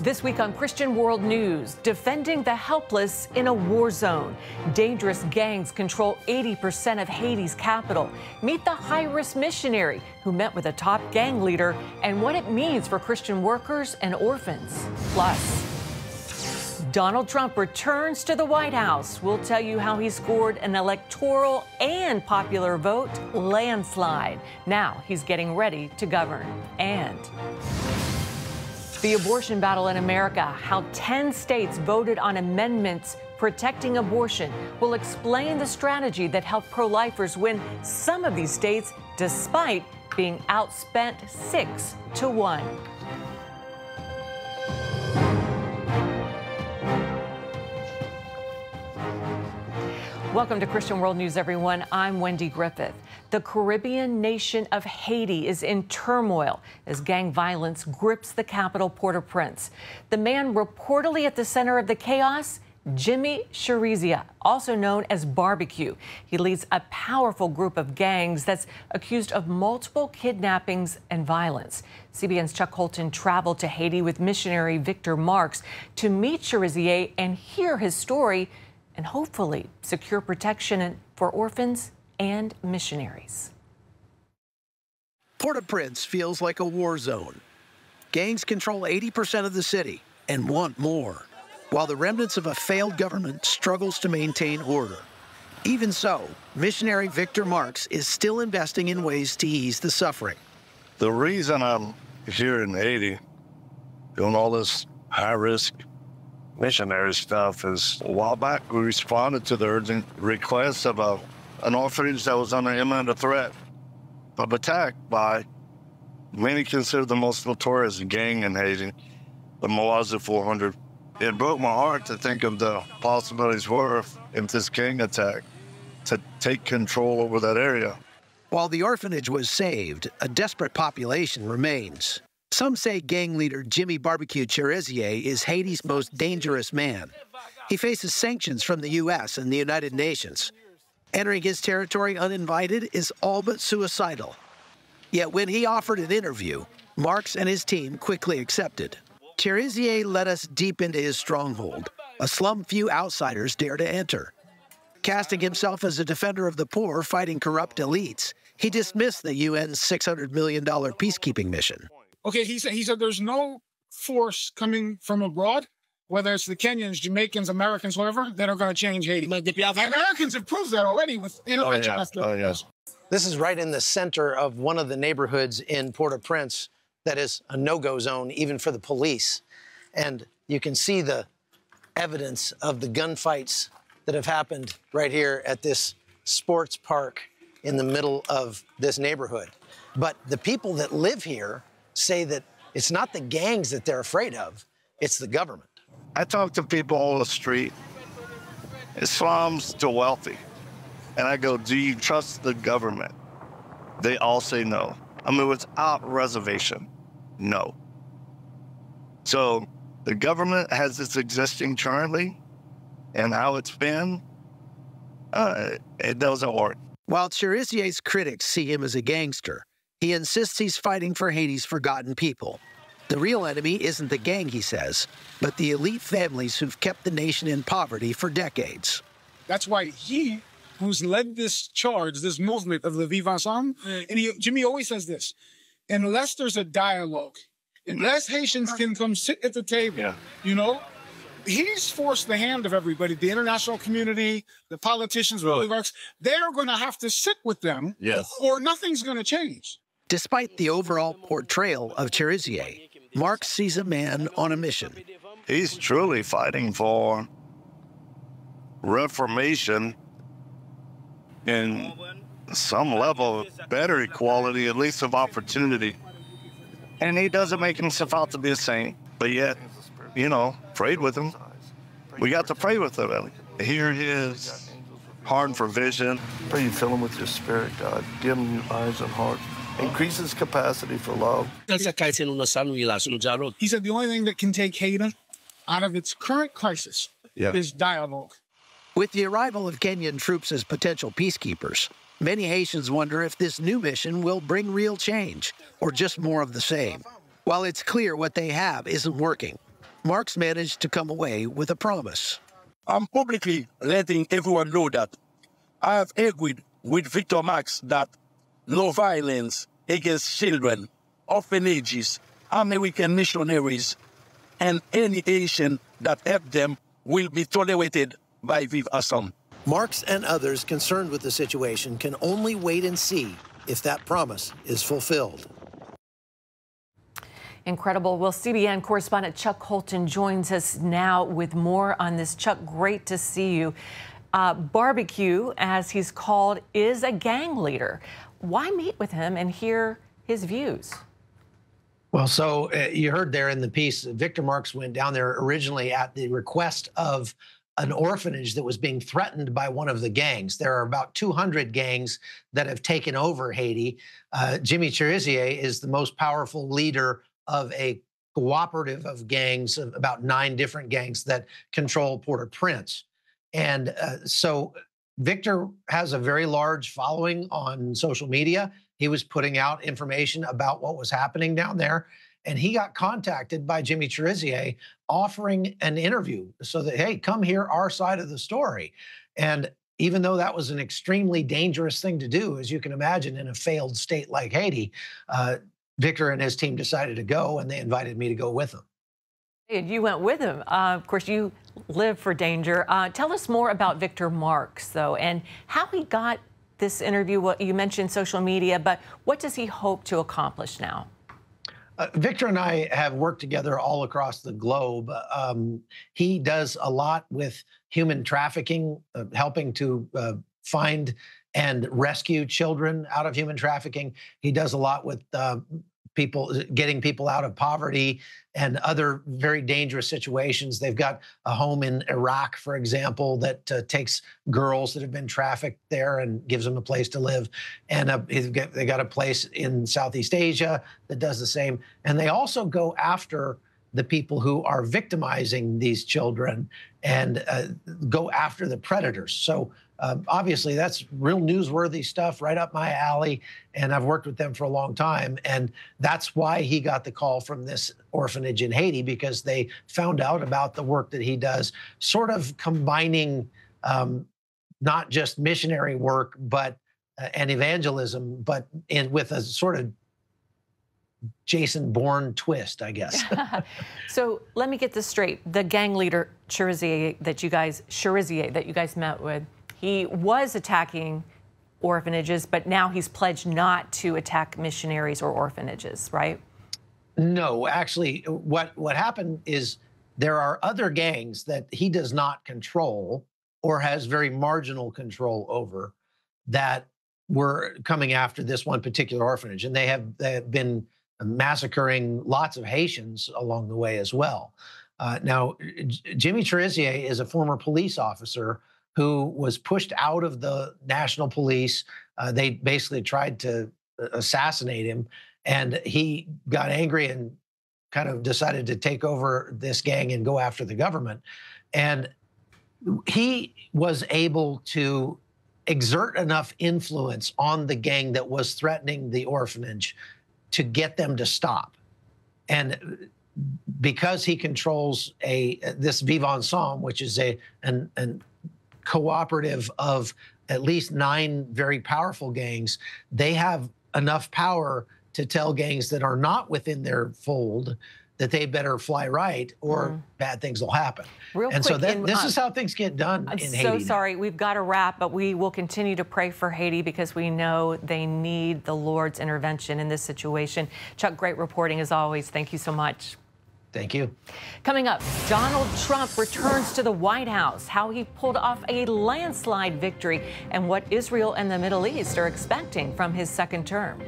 This week on Christian World News, defending the helpless in a war zone. Dangerous gangs control 80% of Haiti's capital. Meet the high-risk missionary who met with a top gang leader and what it means for Christian workers and orphans. Plus, Donald Trump returns to the White House. We'll tell you how he scored an electoral and popular vote landslide. Now he's getting ready to govern. And the abortion battle in America, how 10 states voted on amendments protecting abortion. We'll explain the strategy that helped pro-lifers win some of these states despite being outspent 6-1. Welcome to Christian World News, everyone. I'm Wendy Griffith. The Caribbean nation of Haiti is in turmoil as gang violence grips the capital, Port-au-Prince. The man reportedly at the center of the chaos, Jimmy Chirizia, also known as Barbecue. He leads a powerful group of gangs that's accused of multiple kidnappings and violence. CBN's Chuck Holton traveled to Haiti with missionary Victor Marks to meet Chirizia and hear his story and hopefully secure protection for orphans and missionaries. Port-au-Prince feels like a war zone. Gangs control 80% of the city and want more, while the remnants of a failed government struggles to maintain order. Even so, missionary Victor Marks is still investing in ways to ease the suffering. The reason I'm here in Haiti doing all this high-risk missionary stuff is a while back we responded to the urgent request of an orphanage that was under imminent threat of attack by many considered the most notorious gang in Haiti, the Moazu 400. It broke my heart to think of the possibilities were if this gang attack to take control over that area. While the orphanage was saved, a desperate population remains. Some say gang leader Jimmy Barbecue Chirizia is Haiti's most dangerous man. He faces sanctions from the U.S. and the United Nations. Entering his territory uninvited is all but suicidal. Yet when he offered an interview, Marks and his team quickly accepted. Chirizia led us deep into his stronghold, a slum few outsiders dare to enter. Casting himself as a defender of the poor fighting corrupt elites, he dismissed the UN's $600 million peacekeeping mission. Okay, he said there's no force coming from abroad, whether it's the Kenyans, Jamaicans, Americans, whoever, that are going to change Haiti. Americans have proved that already with intervention. Yes. This is right in the center of one of the neighborhoods in Port-au-Prince that is a no-go zone, even for the police. And you can see the evidence of the gunfights that have happened right here at this sports park in the middle of this neighborhood. But the people that live here say that it's not the gangs that they're afraid of, it's the government. I talk to people on the street, slums to wealthy, and I go, do you trust the government? They all say no. I mean, without reservation, no. So the government has its existing currently, and how it's been, it doesn't work. While Chirizia's critics see him as a gangster, he insists he's fighting for Haiti's forgotten people. The real enemy isn't the gang, he says, but the elite families who've kept the nation in poverty for decades. That's why he, who's led this charge, this movement of the Vivre Ensemble, and Jimmy always says this, unless there's a dialogue, unless Haitians can come sit at the table, you know, he's forced the hand of everybody, the international community, the politicians, the oligarchs. They're going to have to sit with them, or nothing's going to change. Despite the overall portrayal of Chirizia, Marks sees a man on a mission. He's truly fighting for reformation and some level of better equality, at least of opportunity. And he doesn't make himself out to be a saint, but yet, you know, prayed with him. We got to pray with him. Hear his heart for vision. Pray you fill him with your spirit, God. Give him eyes and heart. Increase his capacity for love. He said the only thing that can take Haiti out of its current crisis is dialogue. With the arrival of Kenyan troops as potential peacekeepers, many Haitians wonder if this new mission will bring real change or just more of the same. While it's clear what they have isn't working, Marks managed to come away with a promise. I'm publicly letting everyone know that I have agreed with Victor Marks that no violence against children, orphanages, American missionaries, and any Haitian that help them will be tolerated by Vive Ensemble. Marks and others concerned with the situation can only wait and see if that promise is fulfilled. Incredible. Well, CBN correspondent Chuck Holton joins us now with more on this. Chuck, great to see you. Barbecue, as he's called, is a gang leader. Why meet with him and hear his views? Well, so you heard there in the piece, Victor Marks went down there originally at the request of an orphanage that was being threatened by one of the gangs. There are about 200 gangs that have taken over Haiti. Jimmy Cherizier is the most powerful leader of a cooperative of gangs, of about 9 different gangs that control Port-au-Prince. And so Victor has a very large following on social media. He was putting out information about what was happening down there. And he got contacted by Jimmy Cherizier offering an interview so that, hey, come hear our side of the story. And even though that was an extremely dangerous thing to do, as you can imagine, in a failed state like Haiti, Victor and his team decided to go, and they invited me to go with them. And you went with him. Of course, you live for danger. Tell us more about Victor Marks, though, and how he got this interview. Well, you mentioned social media, but what does he hope to accomplish now? Victor and I have worked together all across the globe. He does a lot with human trafficking, helping to find and rescue children out of human trafficking. He does a lot with getting people out of poverty and other very dangerous situations. They've got a home in Iraq, for example, that takes girls that have been trafficked there and gives them a place to live. And they got a place in Southeast Asia that does the same. And they also go after the people who are victimizing these children and go after the predators. So obviously, that's real newsworthy stuff right up my alley, and I've worked with them for a long time. And that's why he got the call from this orphanage in Haiti, because they found out about the work that he does, sort of combining not just missionary work, but and evangelism, but with a sort of Jason Bourne twist, I guess. So let me get this straight. The gang leader, Cherizier, that you guys met with, he was attacking orphanages, but now he's pledged not to attack missionaries or orphanages, right? No, actually, what happened is there are other gangs that he does not control or has very marginal control over that were coming after this one particular orphanage. And they have been massacring lots of Haitians along the way as well. Now, Jimmy Cherizier is a former police officer who was pushed out of the national police. They basically tried to assassinate him, and he got angry and kind of decided to take over this gang and go after the government. And he was able to exert enough influence on the gang that was threatening the orphanage to get them to stop. And because he controls this Vive Ensemble, which is an cooperative of at least 9 very powerful gangs, they have enough power to tell gangs that are not within their fold that they better fly right or bad things will happen. So this is how things get done in Haiti. I'm so sorry, we've got to wrap, but we will continue to pray for Haiti because we know they need the Lord's intervention in this situation. Chuck, great reporting as always. Thank you so much. Thank you. Coming up, Donald Trump returns to the White House, how he pulled off a landslide victory, and what Israel and the Middle East are expecting from his second term.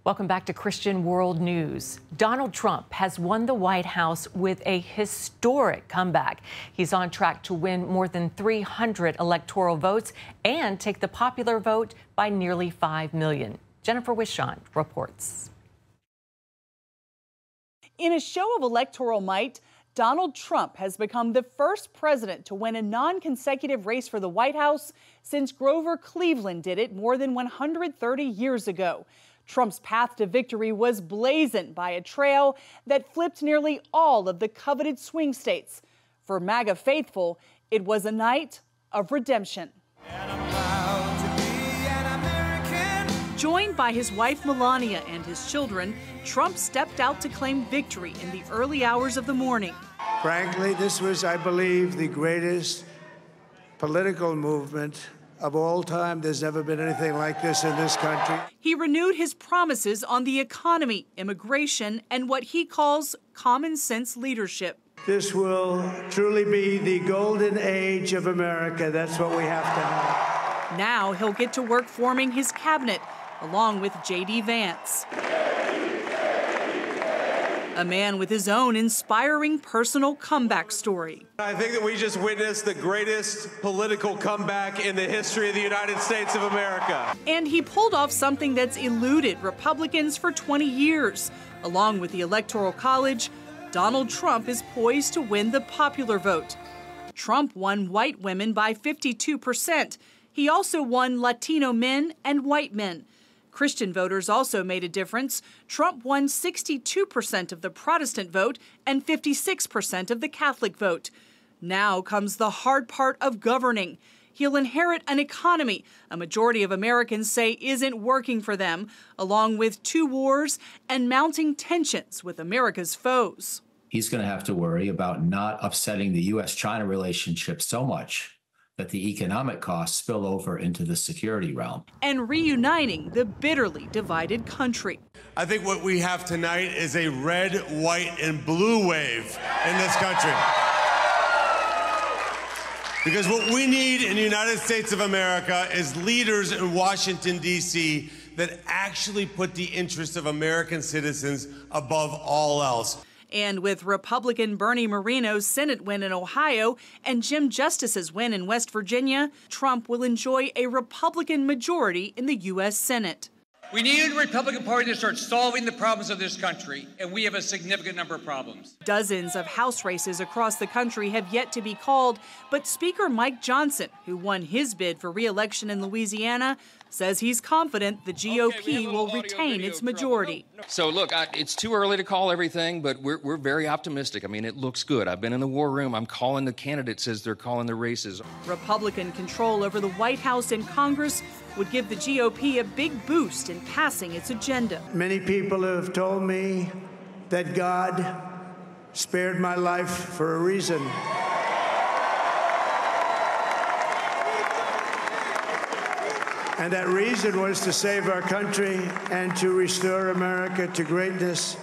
Welcome back to Christian World News. Donald Trump has won the White House with a historic comeback. He's on track to win more than 300 electoral votes and take the popular vote by nearly 5 million. Jennifer Wishon reports. In a show of electoral might, Donald Trump has become the first president to win a non-consecutive race for the White House since Grover Cleveland did it more than 130 years ago. Trump's path to victory was blazoned by a trail that flipped nearly all of the coveted swing states. For MAGA faithful, it was a night of redemption. Joined by his wife Melania and his children, Trump stepped out to claim victory in the early hours of the morning. Frankly, this was, I believe, the greatest political movement of all time. There's never been anything like this in this country. He renewed his promises on the economy, immigration, and what he calls common sense leadership. This will truly be the golden age of America. That's what we have to have. Now he'll get to work forming his cabinet, along with J.D. Vance, a man with his own inspiring personal comeback story. I think that we just witnessed the greatest political comeback in the history of the United States of America. And he pulled off something that's eluded Republicans for 20 years. Along with the Electoral College, Donald Trump is poised to win the popular vote. Trump won white women by 52%. He also won Latino men and white men. Christian voters also made a difference. Trump won 62% of the Protestant vote and 56% of the Catholic vote. Now comes the hard part of governing. He'll inherit an economy a majority of Americans say isn't working for them, along with 2 wars and mounting tensions with America's foes. He's going to have to worry about not upsetting the U.S.-China relationship so much that the economic costs spill over into the security realm. And reuniting the bitterly divided country. I think what we have tonight is a red, white, and blue wave in this country. Because what we need in the United States of America is leaders in Washington, D.C. that actually put the interests of American citizens above all else. And with Republican Bernie Moreno's Senate win in Ohio and Jim Justice's win in West Virginia, Trump will enjoy a Republican majority in the U.S. Senate. We need the Republican Party to start solving the problems of this country, and we have a significant number of problems. Dozens of House races across the country have yet to be called, but Speaker Mike Johnson, who won his bid for re-election in Louisiana, says he's confident the GOP will retain its majority. So look, it's too early to call everything, but we're very optimistic. I mean, it looks good. I've been in the war room. I'm calling the candidates as they're calling the races. Republican control over the White House and Congress would give the GOP a big boost in passing its agenda. Many people have told me that God spared my life for a reason. And that reason was to save our country and to restore America to greatness.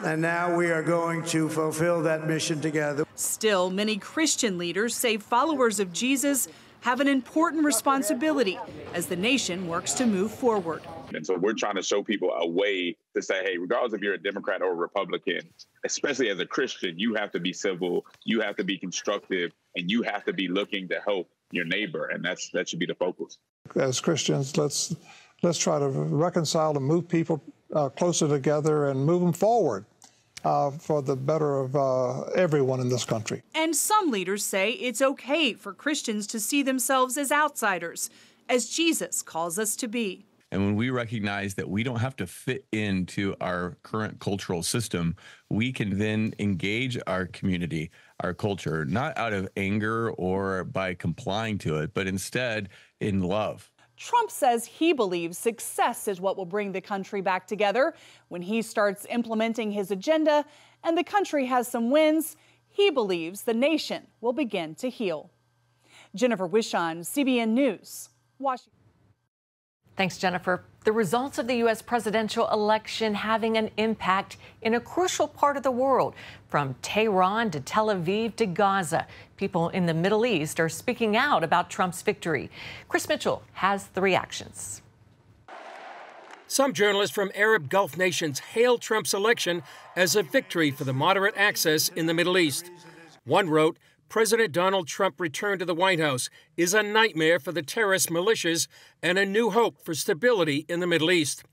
And now we are going to fulfill that mission together. Still, many Christian leaders say followers of Jesus have an important responsibility as the nation works to move forward. And so we're trying to show people a way to say, hey, regardless if you're a Democrat or a Republican, especially as a Christian, you have to be civil, you have to be constructive, and you have to be looking to help your neighbor. And that should be the focus. As Christians, let's try to reconcile and move people closer together and move them forward for the better of everyone in this country. And some leaders say it's okay for Christians to see themselves as outsiders, as Jesus calls us to be. And when we recognize that we don't have to fit into our current cultural system, we can then engage our community, our culture, not out of anger or by complying to it, but instead in love. Trump says he believes success is what will bring the country back together. When he starts implementing his agenda and the country has some wins, he believes the nation will begin to heal. Jennifer Wishon, CBN News, Washington. Thanks, Jennifer. The results of the U.S. presidential election having an impact in a crucial part of the world, from Tehran to Tel Aviv to Gaza. People in the Middle East are speaking out about Trump's victory. Chris Mitchell has the reactions. Some journalists from Arab Gulf nations hail Trump's election as a victory for the moderate axis in the Middle East. One wrote, President Donald Trump return to the White House is a nightmare for the terrorist militias and a new hope for stability in the Middle East.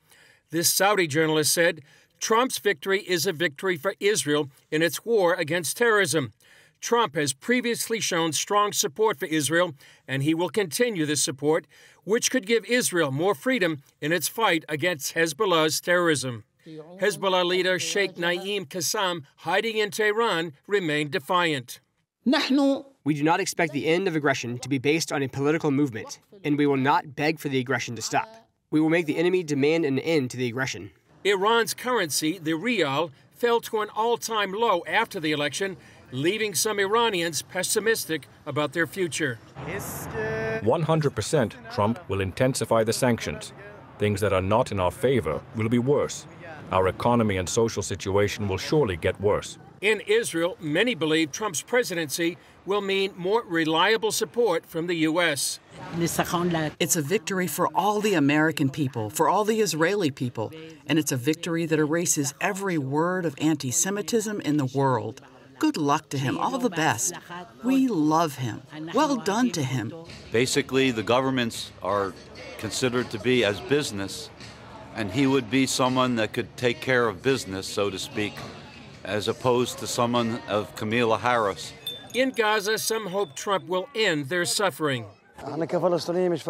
This Saudi journalist said, Trump's victory is a victory for Israel in its war against terrorism. Trump has previously shown strong support for Israel, and he will continue this support, which could give Israel more freedom in its fight against Hezbollah's terrorism. Hezbollah leader Sheikh Naim Qassam, hiding in Tehran, remained defiant. We do not expect the end of aggression to be based on a political movement, and we will not beg for the aggression to stop. We will make the enemy demand an end to the aggression. Iran's currency, the rial, fell to an all-time low after the election, leaving some Iranians pessimistic about their future. 100% Trump will intensify the sanctions. Things that are not in our favor will be worse. Our economy and social situation will surely get worse. In Israel, many believe Trump's presidency will mean more reliable support from the U.S. It's a victory for all the American people, for all the Israeli people, and it's a victory that erases every word of anti-Semitism in the world. Good luck to him, all the best. We love him. Well done to him. Basically, the governments are considered to be as business, and he would be someone that could take care of business, so to speak, as opposed to someone of Kamala Harris. In Gaza, some hope Trump will end their suffering.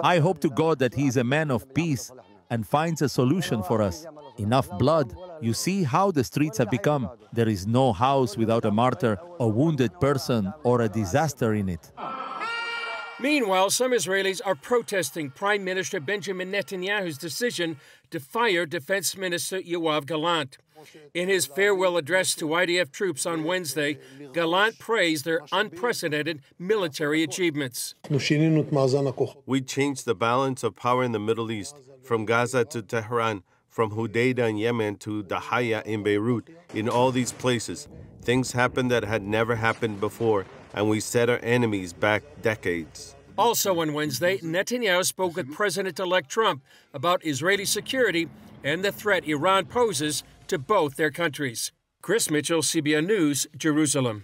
I hope to God that he is a man of peace and finds a solution for us. Enough blood. You see how the streets have become. There is no house without a martyr, a wounded person, or a disaster in it. Meanwhile, some Israelis are protesting Prime Minister Benjamin Netanyahu's decision to fire Defense Minister Yoav Gallant. In his farewell address to IDF troops on Wednesday, Gallant praised their unprecedented military achievements. We changed the balance of power in the Middle East, from Gaza to Tehran, from Hudaydah in Yemen to Dahaya in Beirut. In all these places, things happened that had never happened before, and we set our enemies back decades. Also on Wednesday, Netanyahu spoke with President-elect Trump about Israeli security and the threat Iran poses to both their countries. Chris Mitchell, CBN News, Jerusalem.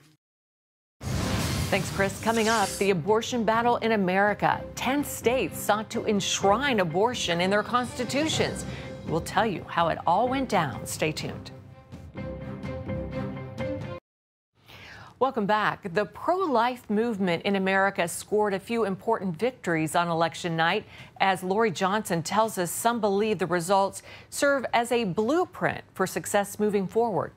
Thanks, Chris. Coming up, the abortion battle in America. 10 states sought to enshrine abortion in their constitutions. We'll tell you how it all went down. Stay tuned. Welcome back. The pro-life movement in America scored a few important victories on election night. As Lori Johnson tells us, some believe the results serve as a blueprint for success moving forward.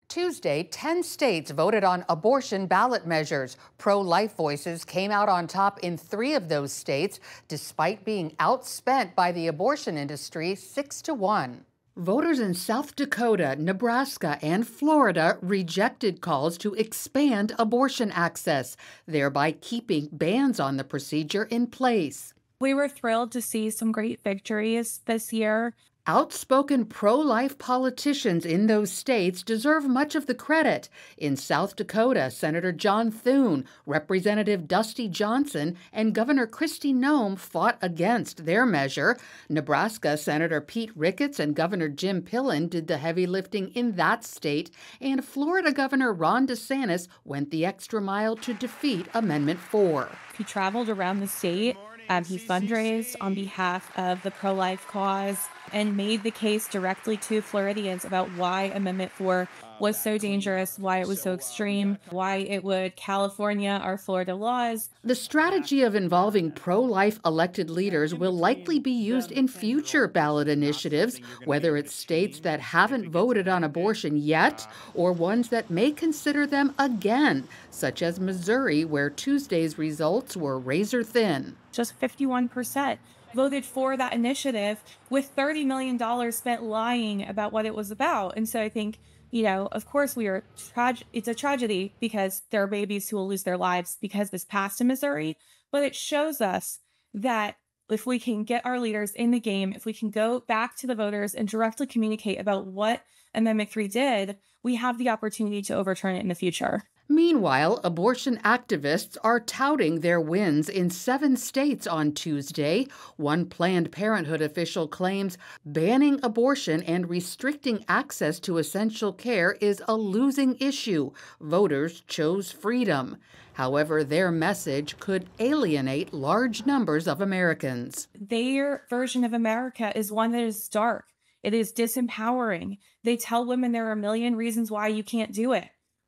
Tuesday, 10 states voted on abortion ballot measures. Pro-life voices came out on top in 3 of those states, despite being outspent by the abortion industry 6-1. Voters in South Dakota, Nebraska, and Florida rejected calls to expand abortion access, thereby keeping bans on the procedure in place. We were thrilled to see some great victories this year. Outspoken pro-life politicians in those states deserve much of the credit. In South Dakota, Senator John Thune, Representative Dusty Johnson, and Governor Kristi Noem fought against their measure. Nebraska, Senator Pete Ricketts and Governor Jim Pillen did the heavy lifting in that state, and Florida Governor Ron DeSantis went the extra mile to defeat Amendment 4. He traveled around the state. He fundraised on behalf of the pro-life cause and made the case directly to Floridians about why Amendment 4 was so dangerous, why it was so extreme, why it would California our Florida laws. The strategy of involving pro-life elected leaders will likely be used in future ballot initiatives, whether it's states that haven't voted on abortion yet or ones that may consider them again, such as Missouri, where Tuesday's results were razor thin. Just 51% voted for that initiative, with $30 million spent lying about what it was about. And so I think, of course it's a tragedy because there are babies who will lose their lives because this passed in Missouri, but it shows us that if we can get our leaders in the game, if we can go back to the voters and directly communicate about what Amendment 3 did, we have the opportunity to overturn it in the future. Meanwhile, abortion activists are touting their wins in 7 states on Tuesday. One Planned Parenthood official claims banning abortion and restricting access to essential care is a losing issue. Voters chose freedom. However, their message could alienate large numbers of Americans. Their version of America is one that is dark. It is disempowering. They tell women there are a million reasons why you can't do it.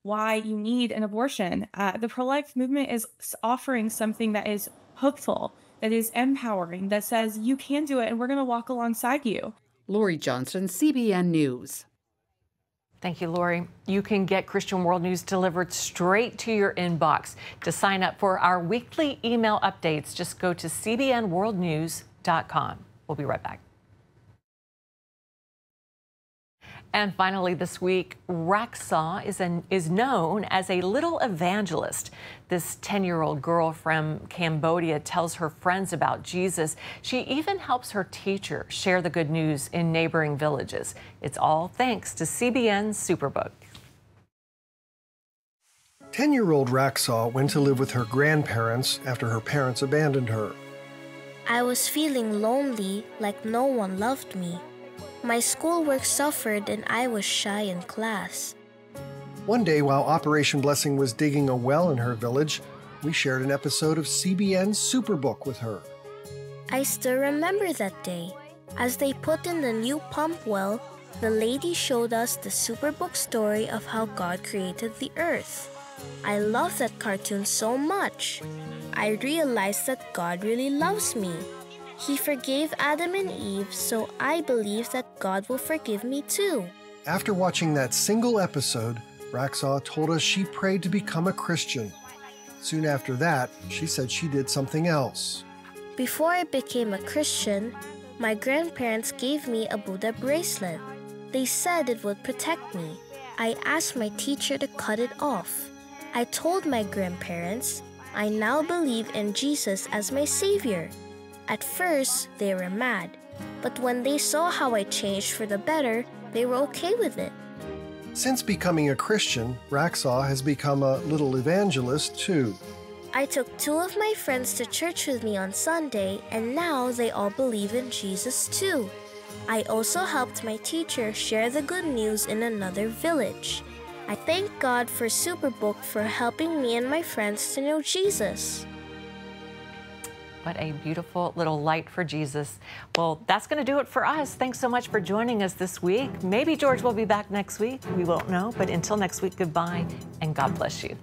why you need an abortion. The pro-life movement is offering something that is hopeful, that is empowering, that says you can do it and we're going to walk alongside you. Lori Johnson, CBN News. Thank you, Lori. You can get Christian World News delivered straight to your inbox. To sign up for our weekly email updates, just go to cbnworldnews.com. We'll be right back. And finally this week, Raksa is known as a little evangelist. This 10-year-old girl from Cambodia tells her friends about Jesus. She even helps her teacher share the good news in neighboring villages. It's all thanks to CBN's Superbook. 10-year-old Raksa went to live with her grandparents after her parents abandoned her. I was feeling lonely, like no one loved me. My schoolwork suffered and I was shy in class. One day, while Operation Blessing was digging a well in her village, we shared an episode of CBN's Superbook with her. I still remember that day. As they put in the new pump well, the lady showed us the Superbook story of how God created the earth. I love that cartoon so much. I realized that God really loves me. He forgave Adam and Eve, so I believe that God will forgive me too. After watching that single episode, Raksa told us she prayed to become a Christian. Soon after that, she said she did something else. Before I became a Christian, my grandparents gave me a Buddha bracelet. They said it would protect me. I asked my teacher to cut it off. I told my grandparents, I now believe in Jesus as my savior. At first, they were mad, but when they saw how I changed for the better, they were okay with it. Since becoming a Christian, Raksa has become a little evangelist too. I took 2 of my friends to church with me on Sunday, and now they all believe in Jesus too. I also helped my teacher share the good news in another village. I thank God for Superbook for helping me and my friends to know Jesus. What a beautiful little light for Jesus. Well, that's going to do it for us. Thanks so much for joining us this week. Maybe George will be back next week. We won't know. But until next week, goodbye and God bless you.